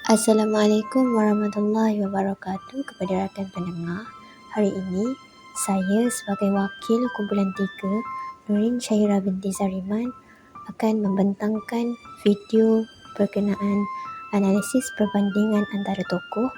Assalamualaikum warahmatullahi wabarakatuh kepada rakan pendengar. Hari ini, saya sebagai wakil kumpulan 3, Nurin Syahira binti Zariman, akan membentangkan video berkenaan analisis perbandingan antara tokoh,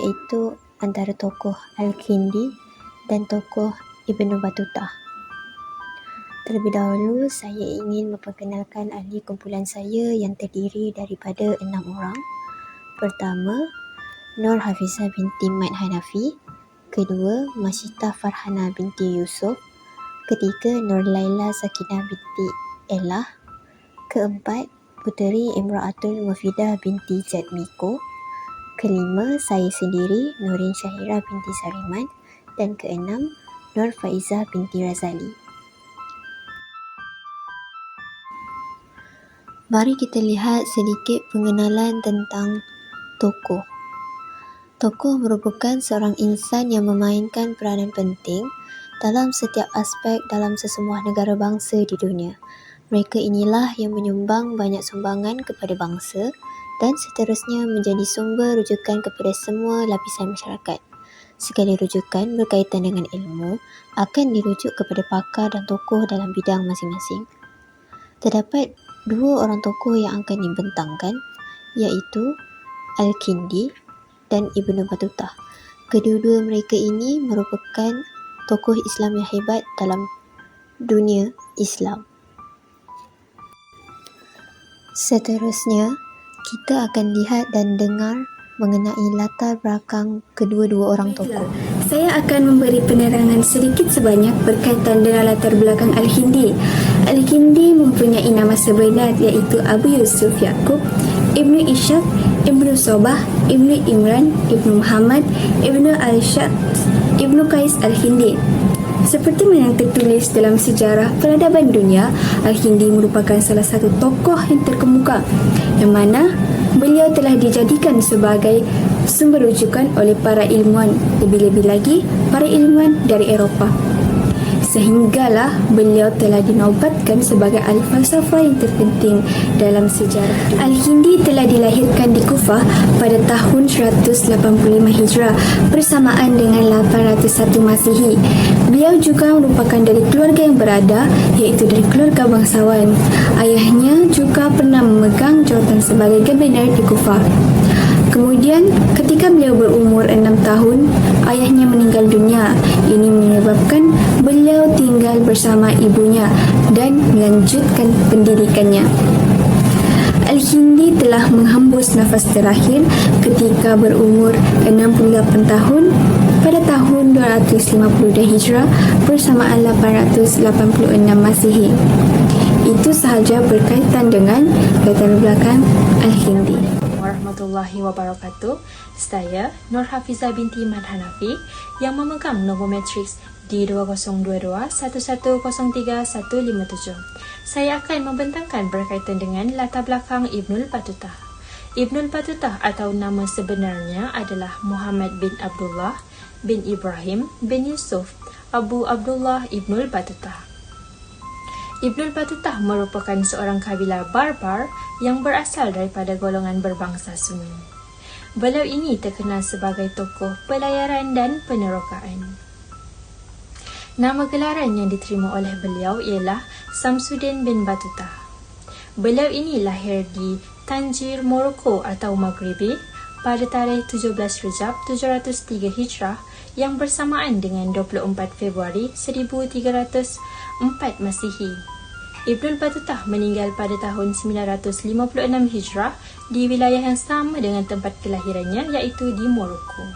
iaitu antara tokoh Al-Kindi dan tokoh Ibnu Battuta. Terlebih dahulu, saya ingin memperkenalkan ahli kumpulan saya yang terdiri daripada 6 orang. Pertama, Nur Hafizah binti Mat Hanafi. Kedua, Masyitah Farhana binti Yusof. Ketiga, Nur Laila Sakinah binti Elah. Keempat, Puteri Imraatul Mufidah binti Jadmiko. Kelima, saya sendiri, Nurin Syahira binti Zariman. Dan keenam, Nur Faizah binti Razali. Mari kita lihat sedikit pengenalan tentang tokoh. Tokoh merupakan seorang insan yang memainkan peranan penting dalam setiap aspek dalam sesemua negara bangsa di dunia. Mereka inilah yang menyumbang banyak sumbangan kepada bangsa dan seterusnya menjadi sumber rujukan kepada semua lapisan masyarakat. Segala rujukan berkaitan dengan ilmu akan dirujuk kepada pakar dan tokoh dalam bidang masing-masing. Terdapat 2 orang tokoh yang akan dibentangkan, iaitu Al-Kindi dan Ibnu Battuta. Kedua-dua mereka ini merupakan tokoh Islam yang hebat dalam dunia Islam. Seterusnya, kita akan lihat dan dengar mengenai latar belakang kedua-dua orang tokoh. Saya akan memberi penerangan sedikit sebanyak berkaitan dengan latar belakang Al-Kindi. Al-Kindi mempunyai nama sebenar iaitu Abu Yusuf Yaqub, Ibnu Ishaq, Ibnu Sobah, Ibnu Imran, Ibnu Muhammad, Ibnu Al-Shad, Ibnu Qais Al-Kindi. Seperti yang tertulis dalam sejarah peradaban dunia, Al-Kindi merupakan salah satu tokoh yang terkemuka, yang mana beliau telah dijadikan sebagai sumber rujukan oleh para ilmuwan, lebih-lebih lagi para ilmuwan dari Eropah. Sehinggalah beliau telah dinobatkan sebagai ahli falsafah yang terpenting dalam sejarah. Al-Kindi telah dilahirkan di Kufah pada tahun 185 Hijrah bersamaan dengan 801 Masihi. Beliau juga merupakan dari keluarga yang berada, iaitu dari keluarga bangsawan. Ayahnya juga pernah memegang jawatan sebagai gubernur di Kufah. Kemudian, ketika beliau berumur 6 tahun, ayahnya meninggal dunia. Ini menyebabkan beliau tinggal bersama ibunya dan melanjutkan pendidikannya. Al-Kindi telah menghembus nafas terakhir ketika berumur 68 tahun pada tahun 252 Hijrah bersamaan 886 Masihi. Itu sahaja berkaitan dengan latar belakang Al-Kindi. Warahmatullahi wabarakatuh. Saya Nur Hafizah binti Mat Hanafi yang memegang nombor matriks D2022-1103-157. Saya akan membentangkan berkaitan dengan latar belakang Ibnu Battuta. Ibnu Battuta atau nama sebenarnya adalah Muhammad bin Abdullah bin Ibrahim bin Yusuf Abu Abdullah Ibnu Battuta. Ibnu Battuta merupakan seorang kabilah Barbar yang berasal daripada golongan berbangsa Sunni. Beliau ini terkenal sebagai tokoh pelayaran dan penerokaan. Nama gelaran yang diterima oleh beliau ialah Samsuddin bin Battuta. Beliau ini lahir di Tangier, Morocco atau Maghribi pada tarikh 17 Rejab 703 Hijrah yang bersamaan dengan 24 Februari 1304 Masihi. Ibnu Battuta meninggal pada tahun 956 Hijrah di wilayah yang sama dengan tempat kelahirannya, iaitu di Morocco.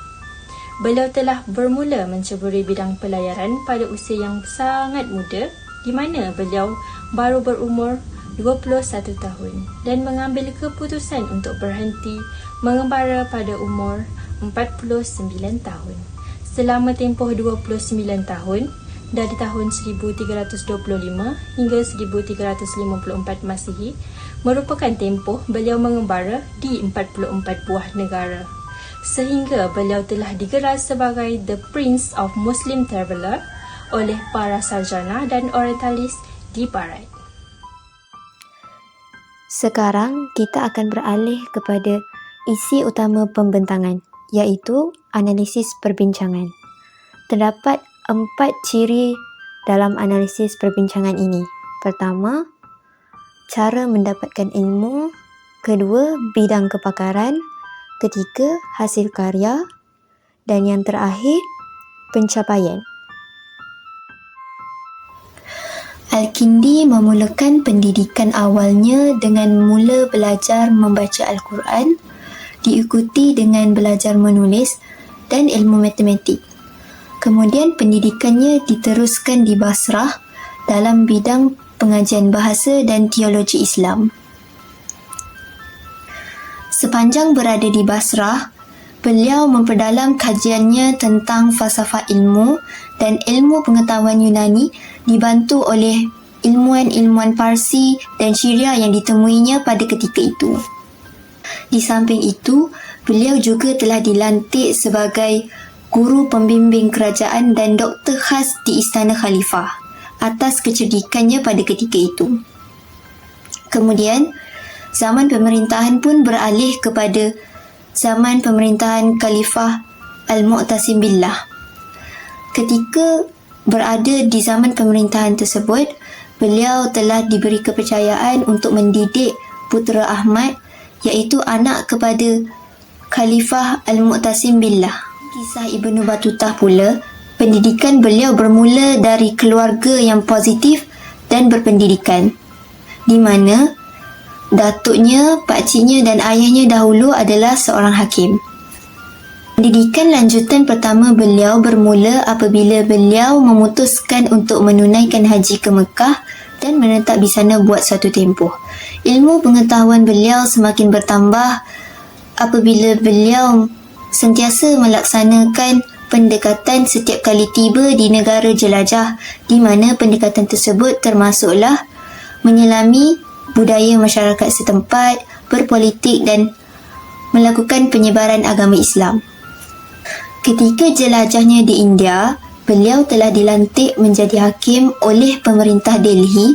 Beliau telah bermula menceburi bidang pelayaran pada usia yang sangat muda, di mana beliau baru berumur 21 tahun dan mengambil keputusan untuk berhenti mengembara pada umur 49 tahun. Selama tempoh 29 tahun, dari tahun 1325 hingga 1354 Masihi, merupakan tempoh beliau mengembara di 44 buah negara. Sehingga beliau telah digelar sebagai The Prince of Muslim Traveller oleh para sarjana dan orientalis di Barat. Sekarang kita akan beralih kepada isi utama pembentangan, iaitu analisis perbincangan. Terdapat 4 ciri dalam analisis perbincangan ini. Pertama, cara mendapatkan ilmu. Kedua, bidang kepakaran. Ketiga, hasil karya. Dan yang terakhir, pencapaian. Al-Kindi memulakan pendidikan awalnya dengan mula belajar membaca Al-Quran, diikuti dengan belajar menulis dan ilmu matematik. Kemudian pendidikannya diteruskan di Basrah dalam bidang pengajian bahasa dan teologi Islam. Sepanjang berada di Basrah, beliau memperdalam kajiannya tentang falsafah ilmu dan ilmu pengetahuan Yunani dibantu oleh ilmuwan-ilmuwan Parsi dan Syria yang ditemuinya pada ketika itu. Di samping itu, beliau juga telah dilantik sebagai guru pembimbing kerajaan dan doktor khas di Istana Khalifah atas kecerdikannya pada ketika itu. Kemudian, zaman pemerintahan pun beralih kepada zaman pemerintahan Khalifah Al-Mu'tasim Billah. Ketika berada di zaman pemerintahan tersebut, beliau telah diberi kepercayaan untuk mendidik putera Ahmad, iaitu anak kepada Khalifah Al-Mu'tasim Billah. Kisah Ibnu Battutah pula, pendidikan beliau bermula dari keluarga yang positif dan berpendidikan, di mana datuknya, pakciknya dan ayahnya dahulu adalah seorang hakim. Pendidikan lanjutan pertama beliau bermula apabila beliau memutuskan untuk menunaikan haji ke Mekah dan menetap di sana buat suatu tempoh. Ilmu pengetahuan beliau semakin bertambah apabila beliau sentiasa melaksanakan pendekatan setiap kali tiba di negara jelajah, di mana pendekatan tersebut termasuklah menyelami budaya masyarakat setempat, berpolitik dan melakukan penyebaran agama Islam. Ketika jelajahnya di India, beliau telah dilantik menjadi hakim oleh pemerintah Delhi,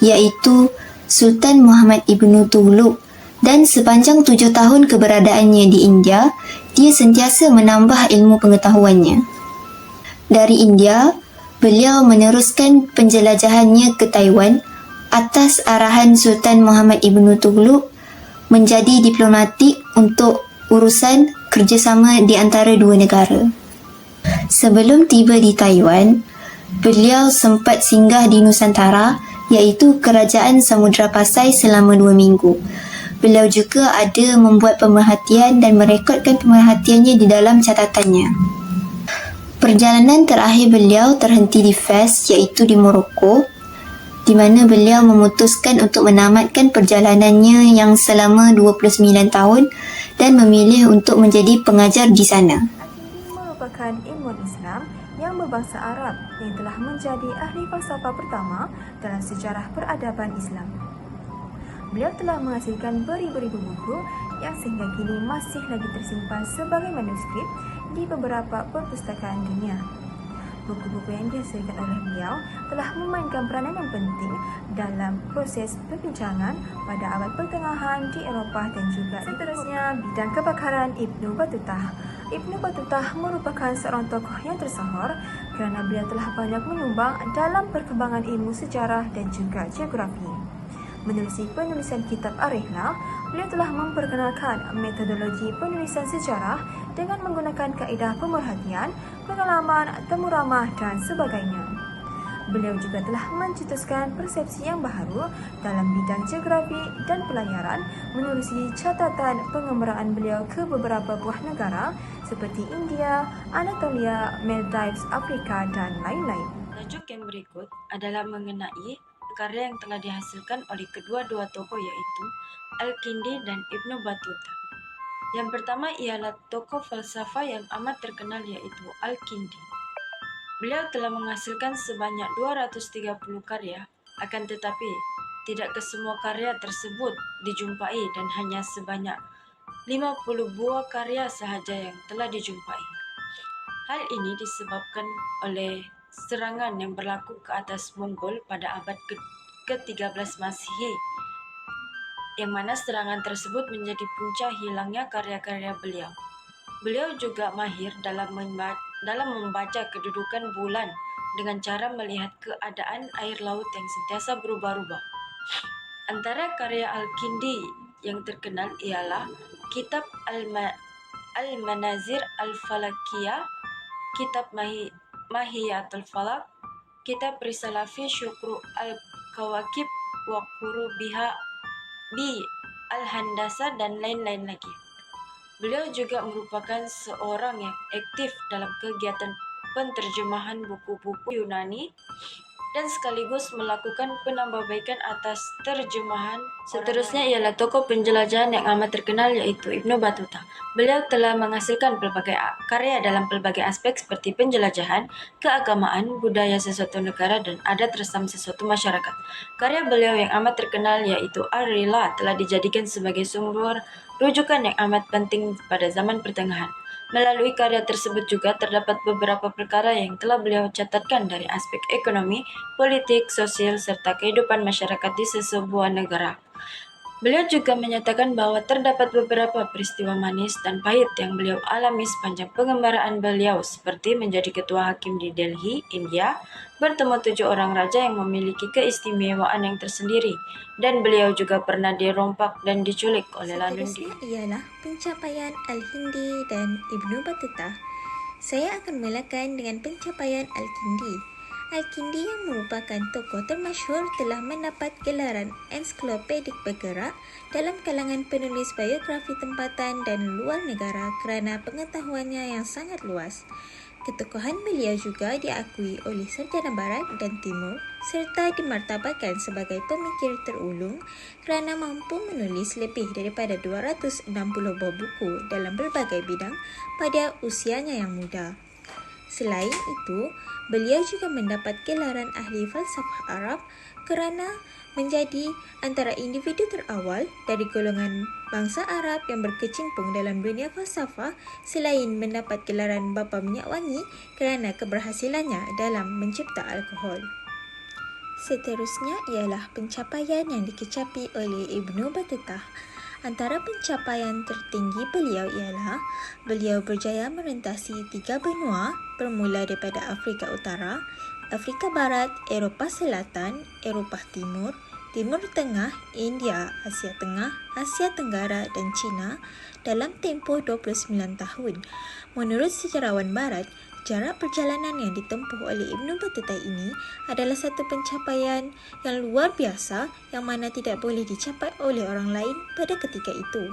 iaitu Sultan Muhammad Ibn Tughlaq, dan sepanjang 7 tahun keberadaannya di India, dia sentiasa menambah ilmu pengetahuannya. Dari India, beliau meneruskan penjelajahannya ke Taiwan atas arahan Sultan Muhammad Ibn Tughlaq menjadi diplomatik untuk urusan kerjasama di antara dua negara. Sebelum tiba di Taiwan, beliau sempat singgah di Nusantara, iaitu Kerajaan Samudra Pasai selama 2 minggu. Beliau juga ada membuat pemerhatian dan merekodkan pemerhatiannya di dalam catatannya. Perjalanan terakhir beliau terhenti di Fes, iaitu di Morocco, di mana beliau memutuskan untuk menamatkan perjalanannya yang selama 29 tahun dan memilih untuk menjadi pengajar di sana. Al-Kindi merupakan ilmuwan Islam yang berbangsa Arab yang telah menjadi ahli falsafah pertama dalam sejarah peradaban Islam. Beliau telah menghasilkan beribu-ribu buku yang sehingga kini masih lagi tersimpan sebagai manuskrip di beberapa perpustakaan dunia. Buku-buku yang dihasilkan oleh beliau telah memainkan peranan yang penting dalam proses perbincangan pada abad pertengahan di Eropah dan juga seterusnya bidang kepakaran Ibnu Battutah. Ibnu Battutah merupakan seorang tokoh yang tersohor kerana beliau telah banyak menyumbang dalam perkembangan ilmu sejarah dan juga geografi. Menerusi penulisan kitab Ar-Rihlah, beliau telah memperkenalkan metodologi penulisan sejarah dengan menggunakan kaedah pemerhatian, pengalaman, temu ramah dan sebagainya. Beliau juga telah mencetuskan persepsi yang baharu dalam bidang geografi dan pelayaran menerusi catatan pengembaraan beliau ke beberapa buah negara seperti India, Anatolia, Maldives, Afrika dan lain-lain. Tajuk yang berikut adalah mengenai karya yang telah dihasilkan oleh kedua-dua tokoh, yaitu Al-Kindi dan Ibnu Battutah. Yang pertama ialah tokoh falsafah yang amat terkenal, yaitu Al-Kindi. Beliau telah menghasilkan sebanyak 230 karya, akan tetapi tidak kesemua karya tersebut dijumpai dan hanya sebanyak 50 buah karya sahaja yang telah dijumpai. Hal ini disebabkan oleh serangan yang berlaku ke atas Mongol pada abad ke-13 Masehi yang mana serangan tersebut menjadi punca hilangnya karya-karya beliau. Beliau juga mahir dalam membaca kedudukan bulan dengan cara melihat keadaan air laut yang sentiasa berubah-ubah. Antara karya Al-Kindi yang terkenal ialah Kitab Al-Manazir Al-Falakiyah, Kitab Mahiyatul Falak, Kitab Risalah fi Syukru Al-Kawakib wa Qurubiha bi Al-Handasa, dan lain-lain lagi. Beliau juga merupakan seorang yang aktif dalam kegiatan penterjemahan buku-buku Yunani dan sekaligus melakukan penambahbaikan atas terjemahan. Seterusnya ialah tokoh penjelajahan yang amat terkenal, yaitu Ibnu Battuta. Beliau telah menghasilkan pelbagai karya dalam pelbagai aspek seperti penjelajahan, keagamaan, budaya sesuatu negara, dan adat resam sesuatu masyarakat. Karya beliau yang amat terkenal yaitu Ar-Rila telah dijadikan sebagai sumber rujukan yang amat penting pada zaman pertengahan. Melalui karya tersebut juga terdapat beberapa perkara yang telah beliau catatkan dari aspek ekonomi, politik, sosial, serta kehidupan masyarakat di sebuah negara. Beliau juga menyatakan bahwa terdapat beberapa peristiwa manis dan pahit yang beliau alami sepanjang pengembaraan beliau, seperti menjadi ketua hakim di Delhi, India, bertemu 7 orang raja yang memiliki keistimewaan yang tersendiri, dan beliau juga pernah dirompak dan diculik oleh Lanundi. Seterusnya ialah pencapaian Al-Hindi dan Ibnu Battuta. Saya akan mulakan dengan pencapaian Al-Kindi. Al-Kindi yang merupakan tokoh termasyhur telah mendapat gelaran ensiklopedik bergerak dalam kalangan penulis biografi tempatan dan luar negara kerana pengetahuannya yang sangat luas. Ketokohan beliau juga diakui oleh sarjana barat dan timur serta dimartabatkan sebagai pemikir terulung kerana mampu menulis lebih daripada 260 buah buku dalam berbagai bidang pada usianya yang muda. Selain itu, beliau juga mendapat gelaran ahli falsafah Arab kerana menjadi antara individu terawal dari golongan bangsa Arab yang berkecimpung dalam dunia falsafah, selain mendapat gelaran bapa minyak wangi kerana keberhasilannya dalam mencipta alkohol. Seterusnya ialah pencapaian yang dikecapi oleh Ibnu Battuta. Antara pencapaian tertinggi beliau ialah beliau berjaya merentasi 3 benua bermula daripada Afrika Utara, Afrika Barat, Eropah Selatan, Eropah Timur, Timur Tengah, India, Asia Tengah, Asia Tenggara dan China dalam tempoh 29 tahun. Menurut sejarawan barat, jarak perjalanan yang ditempuh oleh Ibnu Battuta ini adalah satu pencapaian yang luar biasa yang mana tidak boleh dicapai oleh orang lain pada ketika itu.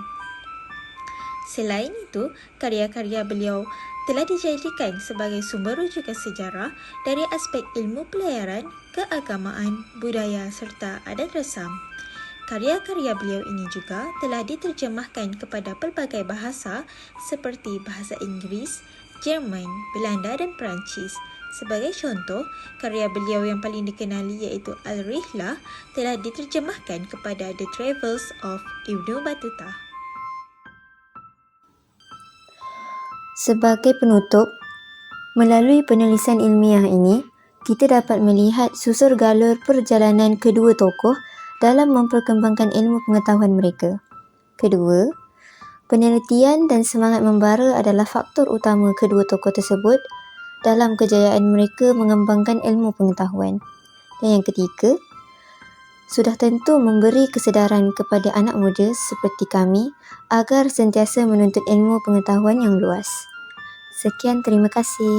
Selain itu, karya-karya beliau telah dijadikan sebagai sumber rujukan sejarah dari aspek ilmu pelayaran, keagamaan, budaya serta adat resam. Karya-karya beliau ini juga telah diterjemahkan kepada pelbagai bahasa seperti bahasa Inggeris, Jerman, Belanda dan Perancis. Sebagai contoh, karya beliau yang paling dikenali iaitu Al-Rihlah telah diterjemahkan kepada The Travels of Ibnu Battuta. Sebagai penutup, melalui penulisan ilmiah ini, kita dapat melihat susur galur perjalanan kedua tokoh dalam memperkembangkan ilmu pengetahuan mereka. Kedua, penelitian dan semangat membara adalah faktor utama kedua tokoh tersebut dalam kejayaan mereka mengembangkan ilmu pengetahuan. Dan yang ketiga, sudah tentu memberi kesedaran kepada anak muda seperti kami agar sentiasa menuntut ilmu pengetahuan yang luas. Sekian, terima kasih.